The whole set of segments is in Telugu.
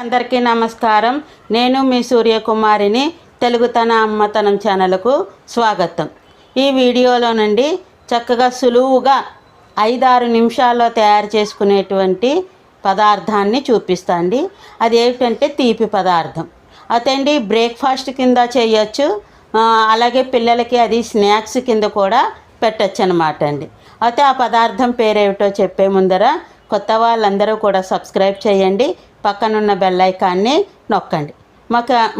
అందరికీ నమస్కారం. నేను మీ సూర్యకుమారిని. తెలుగుతన అమ్మతనం ఛానల్కు స్వాగతం. ఈ వీడియోలోనండి చక్కగా సులువుగా 5-6 నిమిషాల్లో తయారు చేసుకునేటువంటి పదార్థాన్ని చూపిస్తాండి. అది ఏమిటంటే తీపి పదార్థం. అదండి బ్రేక్ఫాస్ట్ కింద చేయొచ్చు, అలాగే పిల్లలకి అది స్నాక్స్ కింద కూడా పెట్టచ్చు అనమాట అండి. అయితే ఆ పదార్థం పేరేమిటో చెప్పే ముందర కొత్త వాళ్ళందరూ కూడా సబ్స్క్రైబ్ చేయండి, పక్కనున్న బెల్ ఐకాన్ని నొక్కండి.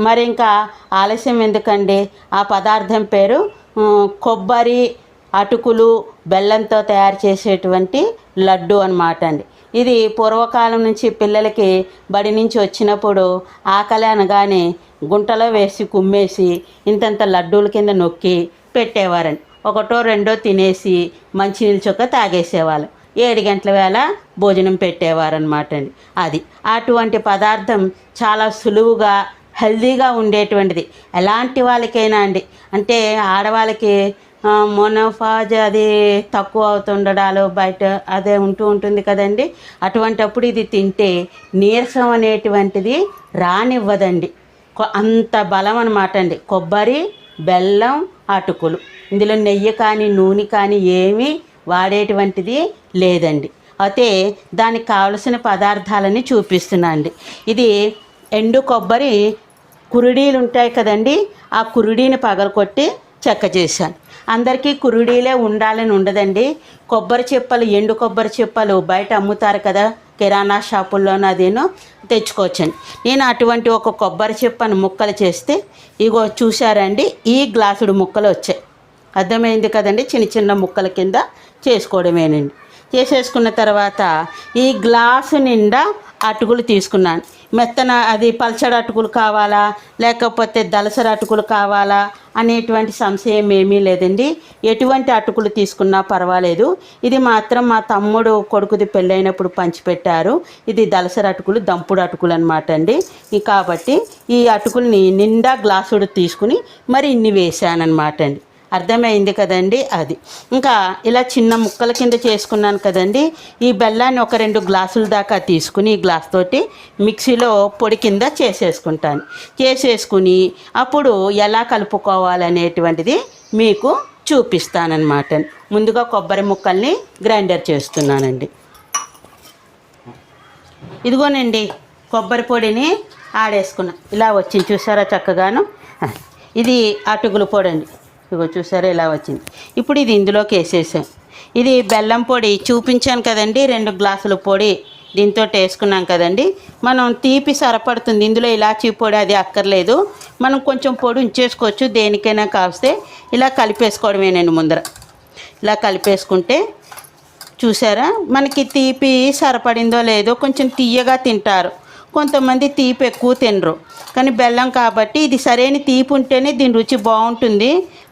మరి ఇంకా ఆలస్యం ఎందుకండి? ఆ పదార్థం పేరు కొబ్బరి అటుకులు బెల్లంతో తయారు చేసేటువంటి లడ్డు అనమాట అండి. ఇది పూర్వకాలం నుంచి పిల్లలకి బడి నుంచి వచ్చినప్పుడు ఆకలి అనగానే గుంటలో వేసి కుమ్మేసి ఇంతంత లడ్డూల కింద నొక్కి పెట్టేవారండి. ఒకటో రెండో తినేసి మంచినీళ్ళ చొక్క తాగేసేవాళ్ళు. 7 గంటల వేళ భోజనం పెట్టేవారనమాట అండి. అది అటువంటి పదార్థం చాలా సులువుగా హెల్దీగా ఉండేటువంటిది. ఎలాంటి వాళ్ళకైనా అండి, అంటే ఆడవాళ్ళకి మోనోఫాజ్ అది తక్కువ అవుతుండడాలు బయట అదే ఉంటుంది కదండి. అటువంటప్పుడు ఇది తింటే నీరసం అనేటువంటిది రానివ్వదండి. అంత బలం అనమాట అండి. కొబ్బరి బెల్లం అటుకులు, ఇందులో నెయ్యి కానీ నూనె కానీ ఏమీ వాడేటువంటిది లేదండి. అయితే దానికి కావలసిన పదార్థాలని చూపిస్తున్నా అండి. ఇది ఎండు కొబ్బరి కురుడీలు ఉంటాయి కదండి, ఆ కురుడీని పగలకొట్టి చెక్క చేశాను. అందరికీ కురుడీలే ఉండాలని ఉండదండి. కొబ్బరి చిప్పలు, ఎండు కొబ్బరి చిప్పలు బయట అమ్ముతారు కదా, కిరాణా షాపుల్లోనూ అదేనో తెచ్చుకోవచ్చండి. నేను అటువంటి ఒక కొబ్బరి చిప్పను ముక్కలు చేస్తే ఇగో చూశారండి, ఈ గ్లాసుడు ముక్కలు వచ్చాయి. అర్థమైంది కదండి. చిన్న చిన్న ముక్కల కింద చేసుకోవడమేనండి. చేసేసుకున్న తర్వాత ఈ గ్లాసు నిండా అటుకులు తీసుకున్నాను. మెత్తన అది పల్చడి అటుకులు కావాలా లేకపోతే దలసరి అటుకులు కావాలా అనేటువంటి సంశయం ఏమీ లేదండి. ఎటువంటి అటుకులు తీసుకున్నా పర్వాలేదు. ఇది మాత్రం మా తమ్ముడు కొడుకుది పెళ్ళైనప్పుడు పంచిపెట్టారు. ఇది దలసరి అటుకులు, దంపుడు అటుకులు అనమాట అండి. కాబట్టి ఈ అటుకుల్ని నిండా గ్లాసుడు తీసుకుని మరి ఇన్ని వేసానమాట అండి. అర్థమైంది కదండి. అది ఇంకా ఇలా చిన్న ముక్కల కింద చేసుకున్నాను కదండి. ఈ బెల్లాన్ని ఒక 2 గ్లాసుల దాకా తీసుకుని ఈ గ్లాస్ తోటి మిక్సీలో పొడి కింద చేసేసుకుని అప్పుడు ఎలా కలుపుకోవాలనేటువంటిది మీకు చూపిస్తానన్నమాట. ముందుగా కొబ్బరి ముక్కల్ని గ్రైండర్ చేస్తున్నానండి. ఇదిగోనండి కొబ్బరి పొడిని ఆడేసుకున్నా. ఇలా వచ్చింది చూసారా చక్కగాను. ఇది అటుకుల పొడి అండి. ఇగో చూసారా ఇలా వచ్చింది. ఇప్పుడు ఇది ఇందులోకి వేసేసాం. ఇది బెల్లం పొడి చూపించాను కదండి, 2 గ్లాసుల పొడి దీంతో వేసుకున్నాం కదండి. మనం తీపి సరిపడుతుంది. ఇందులో ఇలాచీ పొడి అది అక్కర్లేదు, మనం కొంచెం పొడి ఉంచేసుకోవచ్చు దేనికైనా. కావస్తే ఇలా కలిపేసుకోవడమేనండి. ముందర ఇలా కలిపేసుకుంటే చూసారా మనకి తీపి సరిపడిందో లేదో. కొంచెం తీయగా తింటారు కొంతమంది, తీపి ఎక్కువ తినరు. కానీ బెల్లం కాబట్టి ఇది సరైన తీపి ఉంటేనే దీని రుచి బాగుంటుంది,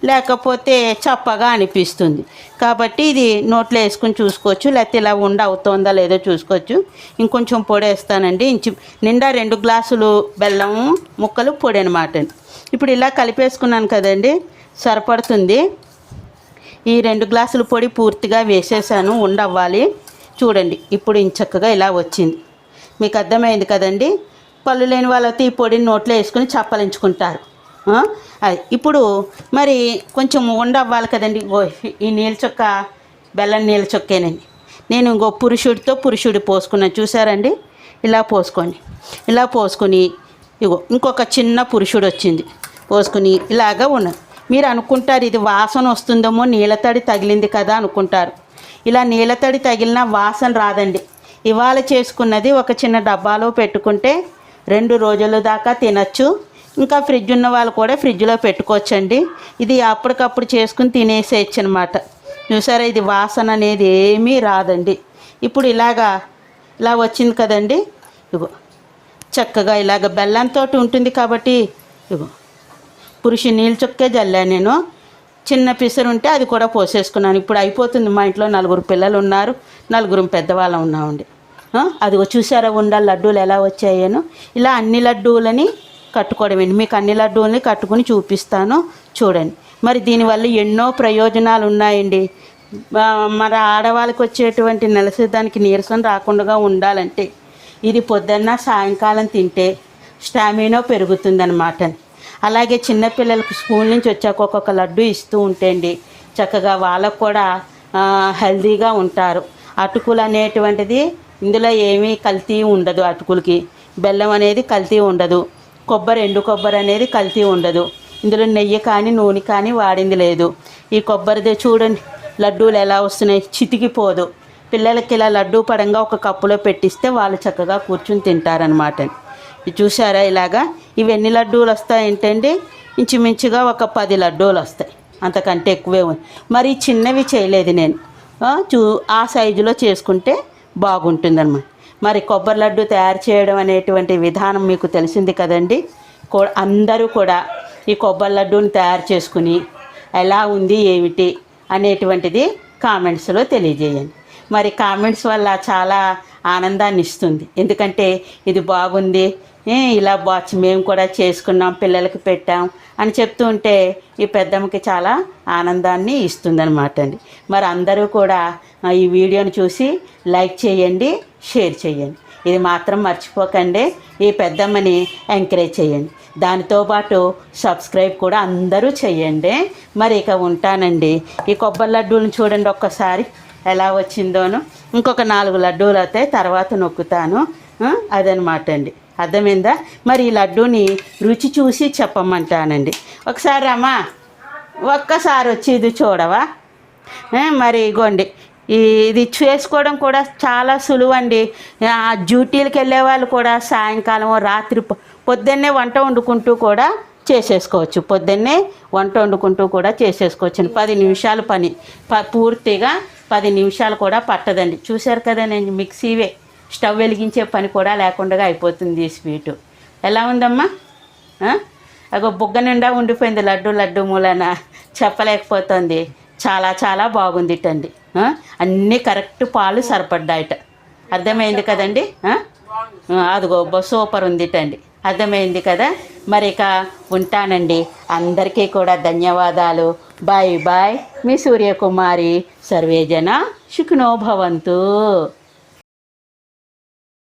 లేకపోతే చప్పగా అనిపిస్తుంది. కాబట్టి ఇది నోట్లో వేసుకుని చూసుకోవచ్చు, లేకపోతే ఇలా అవుతుందా లేదో చూసుకోవచ్చు. ఇంకొంచెం పొడి వేస్తానండి. నిండా 2 గ్లాసులు బెల్లం ముక్కలు పొడి అనమాట. ఇప్పుడు ఇలా కలిపేసుకున్నాను కదండి, సరిపడుతుంది. ఈ 2 గ్లాసుల పొడి పూర్తిగా వేసేసాను, ఉండవ్వాలి. చూడండి ఇప్పుడు ఇంచక్కగా ఇలా వచ్చింది. మీకు అర్థమైంది కదండి. పళ్ళు లేని వాళ్ళతో ఈ పొడిని నోట్లో వేసుకుని చప్పలించుకుంటారు. అది ఇప్పుడు మరి కొంచెం ఉండవ్వాలి కదండి. ఈ నీళ్ళ చొక్క బెల్లం నీళ్ళ చొక్కేనండి. నేను ఇంకో పురుషుడి పోసుకున్నాను చూసారండి. ఇలా పోసుకోండి. ఇలా పోసుకొని ఇగో ఇంకొక చిన్న పురుషుడు వచ్చింది పోసుకుని ఇలాగా ఉన్నది. మీరు అనుకుంటారు ఇది వాసన వస్తుందేమో, నీళ్ళతడి తగిలింది కదా అనుకుంటారు. ఇలా నీళ్ళతడి తగిలిన వాసన రాదండి. ఇవాళ చేసుకున్నది ఒక చిన్న డబ్బాలో పెట్టుకుంటే 2 రోజుల దాకా తినచ్చు. ఇంకా ఫ్రిడ్జ్ ఉన్న వాళ్ళు కూడా ఫ్రిడ్జ్లో పెట్టుకోవచ్చండి. ఇది అప్పటికప్పుడు చేసుకుని తినేసేయచ్చు అనమాట. చూసారా ఇది వాసన అనేది ఏమీ రాదండి. ఇప్పుడు ఇలా వచ్చింది కదండి. ఇగో చక్కగా ఇలాగ బెల్లంతో ఉంటుంది కాబట్టి ఇగో పురుషు నీళ్ళు చుక్కే జల్లా నేను. చిన్న పిసరు ఉంటే అది కూడా పోసేసుకున్నాను. ఇప్పుడు అయిపోతుంది. మా ఇంట్లో 4 పిల్లలు ఉన్నారు, 4 పెద్దవాళ్ళం ఉన్నామండి. అదిగో చూసారా ఉండాలి లడ్డూలు ఎలా వచ్చాయేను. ఇలా అన్ని లడ్డూలని కట్టుకోవడమేంటి. మీకు అన్ని లడ్డూలని కట్టుకుని చూపిస్తాను చూడండి. మరి దీనివల్ల ఎన్నో ప్రయోజనాలు ఉన్నాయండి. మరి ఆడవాళ్ళకి వచ్చేటువంటి నెలసరిదానికి నీరసం రాకుండా ఉండాలంటే ఇది పొద్దున్న సాయంకాలం తింటే స్టామినా పెరుగుతుందన్నమాట. అలాగే చిన్నపిల్లలకు స్కూల్ నుంచి వచ్చాక ఒక్కొక్క లడ్డు ఇస్తూ ఉంటండి చక్కగా వాళ్ళకు కూడా హెల్తీగా ఉంటారు. అటుకులు అనేటువంటిది ఇందులో ఏమీ కల్తీ ఉండదు. అటుకులకి బెల్లం అనేది కల్తీ ఉండదు. ఎండు కొబ్బరి అనేది కల్తీ ఉండదు. ఇందులో నెయ్యి కానీ నూనె కానీ వాడింది లేదు. ఈ కొబ్బరిదే చూడండి లడ్డూలు ఎలా వస్తున్నాయి, చితికిపోదు. పిల్లలకి ఇలా లడ్డూ పడంగా ఒక కప్పులో పెట్టిస్తే వాళ్ళు చక్కగా కూర్చుని తింటారనమాట. ఇది చూసారా ఇలాగా. ఇవి ఎన్ని లడ్డూలు వస్తాయి ఏంటండి, ఇంచుమించుగా ఒక 10 లడ్డూలు వస్తాయి, అంతకంటే ఎక్కువే ఉంది. మరి చిన్నవి చేయలేదు నేను. ఆ సైజులో చేసుకుంటే బాగుంటుందన్నమాట. మరి కొబ్బరి లడ్డు తయారు చేయడం అనేటువంటి విధానం మీకు తెలిసింది కదండి. అందరూ కూడా ఈ కొబ్బరి లడ్డూని తయారు చేసుకుని ఎలా ఉంది ఏమిటి అనేటువంటిది కామెంట్స్లో తెలియజేయండి. మరి కామెంట్స్ వల్ల చాలా ఆనందాన్ని ఇస్తుంది. ఎందుకంటే ఇది బాగుంది, ఇలా వాచ్ మేము కూడా చేసుకున్నాం, పిల్లలకి పెట్టాం అని చెప్తూ ఉంటే ఈ పెద్దమ్మకి చాలా ఆనందాన్ని ఇస్తుందన్నమాట అండి. మరి అందరూ కూడా ఈ వీడియోని చూసి లైక్ చేయండి, షేర్ చేయండి. ఇది మాత్రం మర్చిపోకండి. ఈ పెద్దమ్మని ఎంకరేజ్ చేయండి. దానితో పాటు సబ్స్క్రైబ్ కూడా అందరూ చేయండి. మరి ఇక ఉంటానండి. ఈ కొబ్బరి లడ్డూలను చూడండి ఒక్కసారి ఎలా వచ్చిందోను. ఇంకొక 4 లడ్డూలు అవుతాయి, తర్వాత నొక్కుతాను. అదనమాట అండి. అర్థమైందా? మరి ఈ లడ్డూని రుచి చూసి చెప్పమంటానండి. ఒకసారి అమ్మా ఒక్కసారి వచ్చి ఇది చూడవా. మరి ఇగోండి ఇది చేసుకోవడం కూడా చాలా సులువు అండి. డ్యూటీలకు వెళ్ళే వాళ్ళు కూడా సాయంకాలం రాత్రి పొద్దున్నే వంట వండుకుంటూ కూడా చేసేసుకోవచ్చు. పొద్దున్నే వంట వండుకుంటూ కూడా చేసేసుకోవచ్చు. 10 నిమిషాల పని, పూర్తిగా 10 నిమిషాలు కూడా పట్టదండి. చూశారు కదా, నేను మిక్సీవే, స్టవ్ వెలిగించే పని కూడా లేకుండా అయిపోతుంది. ఈ స్వీటు ఎలా ఉందమ్మా? అగో బుగ్గ నిండా ఉండిపోయింది లడ్డు మూలన, చెప్పలేకపోతుంది. చాలా చాలా బాగుంది అండి. అన్నీ కరెక్ట్ పాలు సరిపడ్డాయట. అర్థమైంది కదండి. అదిగో సూపర్ ఉంది అండి. అర్థమైంది కదా. మరి ఇక ఉంటానండి. అందరికీ కూడా ధన్యవాదాలు. Bye bye. మీ సూర్యకుమారి. సర్వేజన సుఖినో భవంతు.